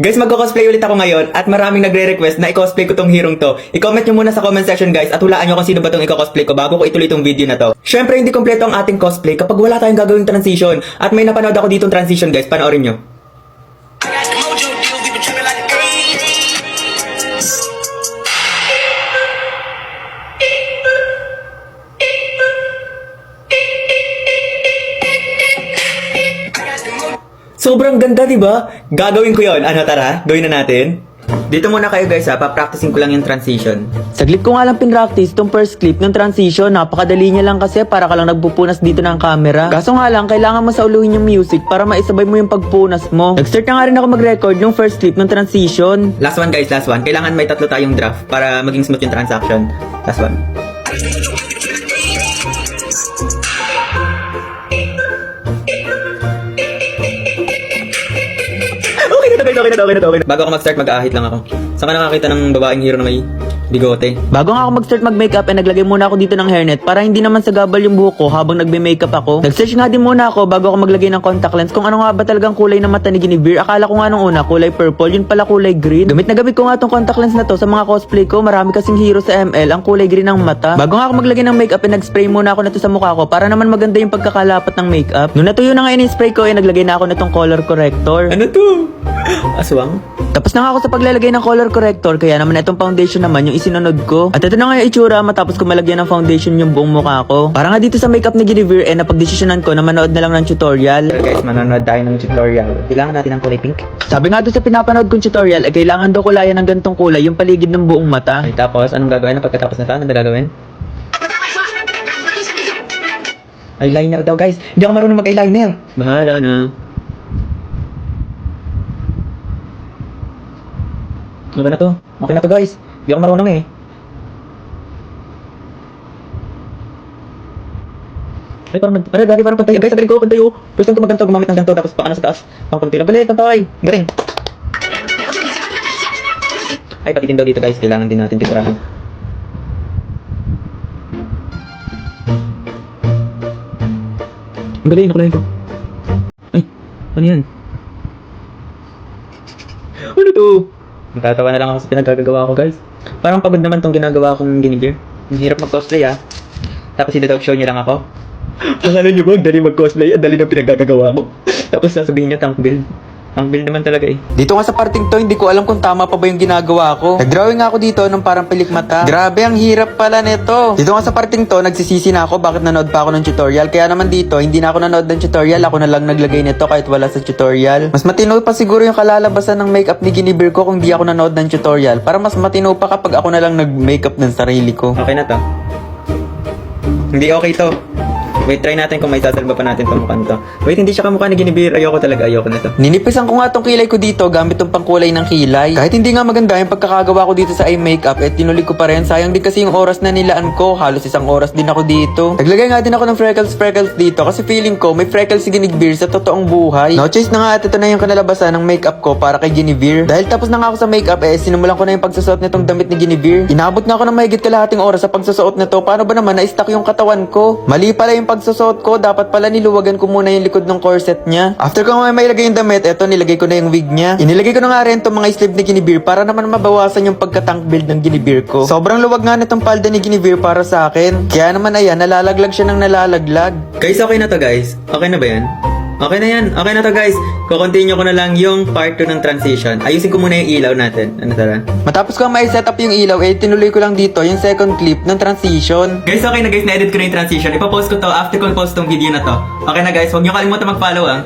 Guys, magko-cosplay ulit ako ngayon at maraming nagre-request na i-cosplay ko tong hirong to. I-comment nyo muna sa comment section guys at hulaan nyo kung sino ba tong i-cosplay ko bago ko ituloy tong video na to. Syempre hindi kompleto ang ating cosplay kapag wala tayong gagawing transition. At may napanood ako ditong transition guys, panoorin nyo. Sobrang ganda, di ba? Gagawin ko 'yon. Ano, tara, gawin na natin. Dito muna kayo guys ha, pa-practicing ko lang yung transition. Saglit ko nga lang pinractice tong first clip ng transition. Napakadali niya lang kasi para ka lang nagpupunas dito ng camera. Kaso nga lang, kailangan mo sauluhin yung music para maisabay mo yung pagpunas mo. Nag-start na nga rin ako mag-record yung first clip ng transition. Last one guys, last one. Kailangan may tatlo tayong draft para maging smooth yung transaction. Last one. Okay na. Bago ako mag-start, mag-aahit lang ako. Saan ka nakakita ng babaeng hero na may bigote? Bago nga ako mag-start mag-makeup ay naglagay muna ako dito ng hairnet para hindi naman sagabal yung buhok ko habang nagbe-makeup ako. Nag-search nga din muna ako bago ako maglagay ng contact lens kung ano nga ba talagang kulay ng mata ni Guinevere. Akala ko nga nung una kulay purple, yun pala kulay green. Gamit na gamit ko nga tong contact lens na to sa mga cosplay ko. Marami kasing hero sa ML ang kulay green ng mata. Bago nga ako maglagay ng makeup ay nag-spray muna ako nito sa mukha ko para naman maganda yung pagkakalapat ng makeup. Nung natuyo na nga in-spray ko ay naglagay na ako nitong color corrector. Ano to? Aswang? Tapos na nga ako sa paglalagay ng color corrector, kaya naman itong foundation naman yung isinunod ko. At ito na nga yung itsura matapos ko malagyan ng foundation yung buong mukha ko. Para nga dito sa makeup ni Guinevere napagdesisyonan ko na manood na lang ng tutorial. So guys, manonood tayo ng tutorial. Kailangan natin ng kulay pink. Sabi nga doon sa pinapanood kong tutorial ay kailangan daw kulayan ng gantong kulay yung paligid ng buong mata. Okay, tapos anong gagawin na pagkatapos na ito? Anong gagawin? Eyeliner daw guys. Hindi ako marunong mag-eyeliner. Bahala na. Ano ba na to? Okay na to guys. Hindi ako marunong eh. Ay, parang pantay. Guys,agaling ko, pantay oh. First time ko magganto, gumamit ng ganto, tapos paano sa taas. Pang pantay. Galing, pantay. Galing. Ay, pati din daw dito guys. Kailangan din natin titirahan. Galing, nakulayan ko. Ay, ano yan? Ano to? Natatawa na lang ako sa pinagkagagawa ko guys. Parang pagod naman tong ginagawa kong Guinevere. Ang hirap mag-cosplay ah. Tapos i-dog show nyo lang ako. Akala nyo ba ang dali mag-cosplay? Ang dali ng pinagkagagawa ko. Tapos sasabihin nyo tank build. Ang build naman talaga eh. Dito nga sa parting to, hindi ko alam kung tama pa ba yung ginagawa ko. Nag-drawing nga ako dito ng parang pilikmata. Grabe, ang hirap pala nito. Dito nga sa parting to, nagsisisi na ako bakit nanood pa ako ng tutorial. Kaya naman dito, hindi na ako nanood ng tutorial. Ako na lang naglagay nito kahit wala sa tutorial. Mas matino pa siguro yung kalalabasan ng makeup ni Guinevere ko kung di ako nanood ng tutorial. Para mas matino pa kapag ako na lang nag-makeup ng sarili ko. Okay na to. Hindi okay to. Wait, try natin kung may sasalba pa natin itong mukhang to. Wait, hindi siya kamukha ni Guinevere. Ayoko na to. Ninipisan ko nga tong kilay ko dito gamit tong pangkulay ng kilay. Kahit hindi nga maganda yung pagkakagawa ko dito sa eye makeup, tinuloy ko pa rin. Sayang din kasi yung oras na nilaan ko. Halos 1 oras din ako dito. Naglagay nga din ako ng freckles dito kasi feeling ko may freckles si Guinevere sa totoong buhay. No choice na nga at ito na yung kanalabasan ng makeup ko para kay Guinevere. Dahil tapos na nga ako sa makeup, sinimulan ko na yung pagsusuot nitong damit ni Guinevere. Inabot nga ako ng mahigit kalahating oras sa pagsusuot nito. Paano ba naman na-stuck yung katawan ko? Mali pala yung pagsusuot ko. Dapat pala niluwagan ko muna yung likod ng corset niya. After ko nga mailagay yung damit, nilagay ko na yung wig niya. Inilagay ko na nga rin itong mga sleeve ni Guinevere para naman mabawasan yung pagka-tank build ng Guinevere ko. Sobrang luwag nga nitong palda ni Guinevere para sa akin. Kaya naman ayan, nalalaglag siya ng nalalaglag. Guys, okay na to guys. Okay na ba yan? Okay na yan. Okay na to guys. Kukontinue ko na lang yung part 2 ng transition. Ayusin ko muna yung ilaw natin. Ano tara? Matapos ko may setup yung ilaw, tinuloy ko lang dito yung second clip ng transition. Guys, okay na guys. Na-edit ko na yung transition. Ipapost ko to after ko post tong video na to. Okay na guys. Huwag nyo kalimutan mag-follow ah.